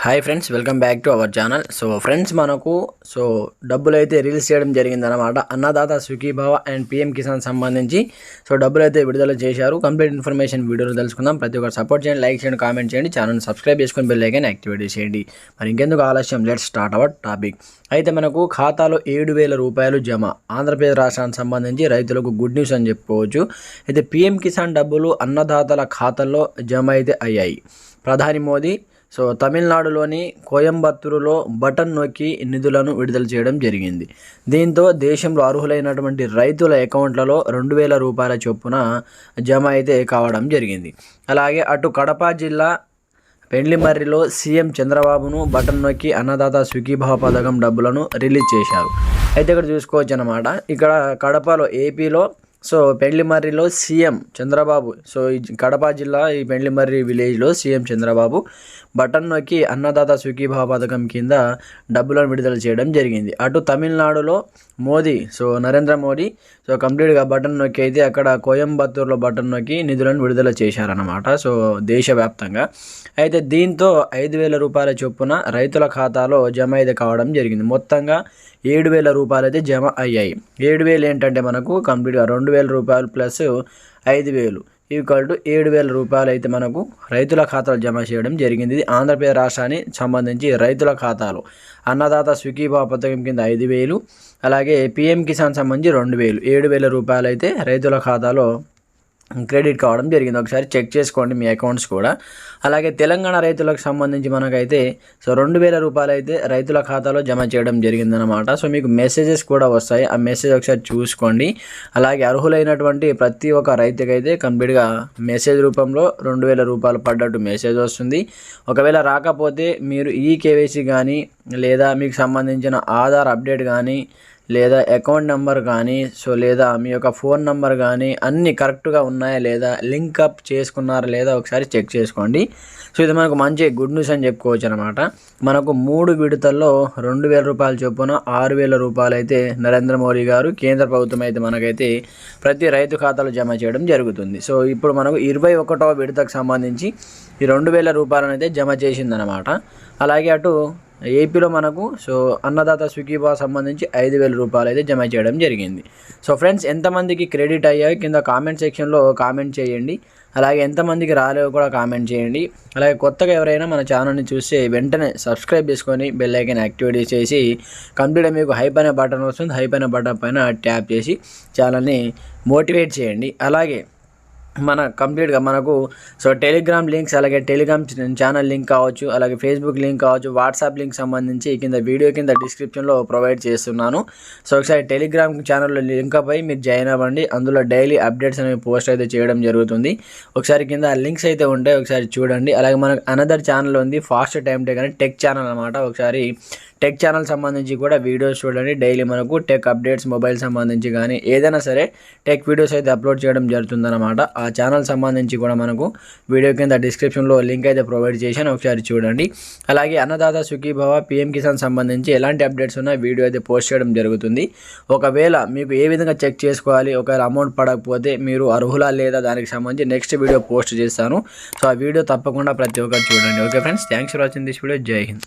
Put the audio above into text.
Hi friends, welcome back to our channel. So friends, మనకు డబ్బులు అయితే రిలీజ్ చేయడం జరిగిందనమాట. అన్నదాత సుఖీభవ అండ్ పిఎం కిసాన్ సంబంధించి డబ్బులు అయితే విడుదల చేశారు. కంప్లీట్ ఇన్ఫర్మేషన్ వీడియోలో తెలుసుకుందాం. ప్రతి ఒక్కరు సపోర్ట్ చేయండి, లైక్ చేయండి, కామెంట్ చేయండి, ఛానల్ సబ్స్క్రైబ్ చేసుకొని బెల్ ఐకాన్ యాక్టివేట్ చేయండి. మరి ఇంకెందుకు ఆలస్యం, లెట్స్ స్టార్ట్ అవర్ టాపిక్. అయితే మనకు ఖాతాలో 7,000 రూపాయలు జమ. ఆంధ్రప్రదేశ్ రాష్ట్రానికి సంబంధించి రైతులకు గుడ్ న్యూస్ అని చెప్పుకోవచ్చు. అయితే పిఎం కిసాన్ డబ్బులు అన్నదాతల ఖాతాల్లో జమ అయితే అయ్యాయి. ప్రధాని మోదీ తమిళనాడులోని కోయంబత్తూరులో బటన్ నొక్కి నిధులను విడుదల చేయడం జరిగింది. దీంతో దేశంలో అర్హులైనటువంటి రైతుల అకౌంట్లలో 2,000 రూపాయల చొప్పున జమ అయితే కావడం జరిగింది. అలాగే అటు కడప జిల్లా పెండ్లిమర్రిలో సీఎం చంద్రబాబును బటన్ నొక్కి అన్నదాత సుఖీభావ పథకం డబ్బులను రిలీజ్ చేశారు. అయితే ఇక్కడ చూసుకోవచ్చు అన్నమాట. ఇక్కడ కడపలో ఏపీలో పెండ్లిమర్రిలో సీఎం చంద్రబాబు ఈ కడప జిల్లా ఈ పెండ్లిమర్రి విలేజ్లో సీఎం చంద్రబాబు బటన్ నొక్కి అన్నదాత సుఖీభావ పథకం కింద డబ్బులను విడుదల చేయడం జరిగింది. అటు తమిళనాడులో మోదీ నరేంద్ర మోడీ కంప్లీట్గా బటన్ నొక్కి అయితే అక్కడ కోయంబత్తూరులో బటన్ నొక్కి నిధులను విడుదల చేశారన్నమాట దేశవ్యాప్తంగా. అయితే దీంతో 5,000 రూపాయల చొప్పున రైతుల ఖాతాలో జమ అయితే కావడం జరిగింది. మొత్తంగా 7,000 రూపాయలు అయితే జమ అయ్యాయి. 7,000 ఏంటంటే మనకు కంప్లీట్గా 2,000 రూపాయలు ప్లస్ 5,000 ఈక్వల్ టు 7,000 రూపాయలు అయితే మనకు రైతుల ఖాతాలో జమ చేయడం జరిగింది. ఇది ఆంధ్రప్రదేశ్ రాష్ట్రానికి సంబంధించి రైతుల ఖాతాలో అన్నదాత సుఖీభావ పథకం కింద 5,000, అలాగే పిఎం కిసాన్ సంబంధించి 2,000, 7,000 రూపాయలు అయితే రైతుల ఖాతాలో క్రెడిట్ కావడం జరిగింది. ఒకసారి చెక్ చేసుకోండి మీ అకౌంట్స్ కూడా. అలాగే తెలంగాణ రైతులకు సంబంధించి మనకైతే 2,000 రూపాయలు అయితే రైతుల ఖాతాలో జమ చేయడం జరిగిందనమాట. మీకు మెసేజెస్ కూడా వస్తాయి, ఆ మెసేజ్ ఒకసారి చూసుకోండి. అలాగే అర్హులైనటువంటి ప్రతి ఒక్క రైతుకైతే కంప్లీట్గా మెసేజ్ రూపంలో 2,000 రూపాయలు పడ్డట్టు మెసేజ్ వస్తుంది. ఒకవేళ రాకపోతే మీరు ఈకేవైసీ కానీ లేదా మీకు సంబంధించిన ఆధార్ అప్డేట్ కానీ లేదా అకౌంట్ నెంబర్ కానీ లేదా మీ యొక్క ఫోన్ నెంబర్ కానీ అన్నీ కరెక్ట్గా ఉన్నాయా లేదా, లింక్ అప్ చేసుకున్నారా లేదా ఒకసారి చెక్ చేసుకోండి. ఇది మనకు మంచి గుడ్ న్యూస్ అని చెప్పుకోవచ్చు అనమాట. మనకు 3 విడతల్లో 2,000 రూపాయల చొప్పున 6,000 రూపాయలు అయితే నరేంద్ర మోడీ గారు కేంద్ర ప్రభుత్వం అయితే మనకైతే ప్రతి రైతు ఖాతాలో జమ చేయడం జరుగుతుంది. ఇప్పుడు మనకు 21వ విడతకు సంబంధించి ఈ 2,000 రూపాయలను అయితే జమ చేసిందనమాట. అలాగే అటు ఏపీలో మనకు అన్నదాత సుఖీభావ సంబంధించి 5,000 రూపాయలు అయితే జమ చేయడం జరిగింది. ఫ్రెండ్స్, ఎంతమందికి క్రెడిట్ అయ్యాయి కింద కామెంట్ సెక్షన్లో కామెంట్ చేయండి. అలాగే ఎంతమందికి రాలేవో కూడా కామెంట్ చేయండి. అలాగే కొత్తగా ఎవరైనా మన ఛానల్ని చూస్తే వెంటనే సబ్స్క్రైబ్ చేసుకొని బెల్ ఐకాన్ యాక్టివేట్ చేసి కంప్లీట్గా మీకు హైప్ అనే బటన్ వస్తుంది. హైప్ అనే బటన్ పైన ట్యాప్ చేసి ఛానల్ని మోటివేట్ చేయండి. అలాగే కంప్లీట్గా మనకు టెలిగ్రామ్ లింక్స్, అలాగే టెలిగ్రామ్ ఛానల్ లింక్ కావచ్చు, అలాగే ఫేస్బుక్ లింక్ కావచ్చు, వాట్సాప్ లింక్ సంబంధించి వీడియో కింద డిస్క్రిప్షన్లో ప్రొవైడ్ చేస్తున్నాను. ఒకసారి టెలిగ్రామ్ ఛానల్లో లింక్ పై మీరు జాయిన్ అవ్వండి. అందులో డైలీ అప్డేట్స్ అనేవి పోస్ట్ అయితే చేయడం జరుగుతుంది. ఒకసారి కింద లింక్స్ అయితే ఉంటాయి, ఒకసారి చూడండి. అలాగే మనకు అనదర్ ఛానల్ ఉంది, ఫాస్ట్ టైమ్ టెక్ అని టెక్ ఛానల్ అనమాట. ఒకసారి టెక్ ఛానల్ సంబంధించి కూడా వీడియోస్ చూడండి. డైలీ మనకు టెక్ అప్డేట్స్, మొబైల్ సంబంధించి కానీ ఏదైనా సరే టెక్ వీడియోస్ అయితే అప్లోడ్ చేయడం జరుగుతుందన్నమాట. ఆ ఛానల్ సంబంధించి కూడా మనకు వీడియో కింద డిస్క్రిప్షన్లో లింక్ అయితే ప్రొవైడ్ చేశాను, ఒకసారి చూడండి. అలాగే అన్నదాత సుఖీభవ పిఎం కిసాన్ సంబంధించి ఎలాంటి అప్డేట్స్ ఉన్నా వీడియో అయితే పోస్ట్ చేయడం జరుగుతుంది. ఒకవేళ మీకు ఏ విధంగా చెక్ చేసుకోవాలి, ఒకవేళ అమౌంట్ పడకపోతే మీరు అర్హులా లేదా దానికి సంబంధించి నెక్స్ట్ వీడియో పోస్ట్ చేస్తాను. ఆ వీడియో తప్పకుండా ప్రతి ఒక్కరు చూడండి. Okay friends, thanks for watching this video. జై హింద్.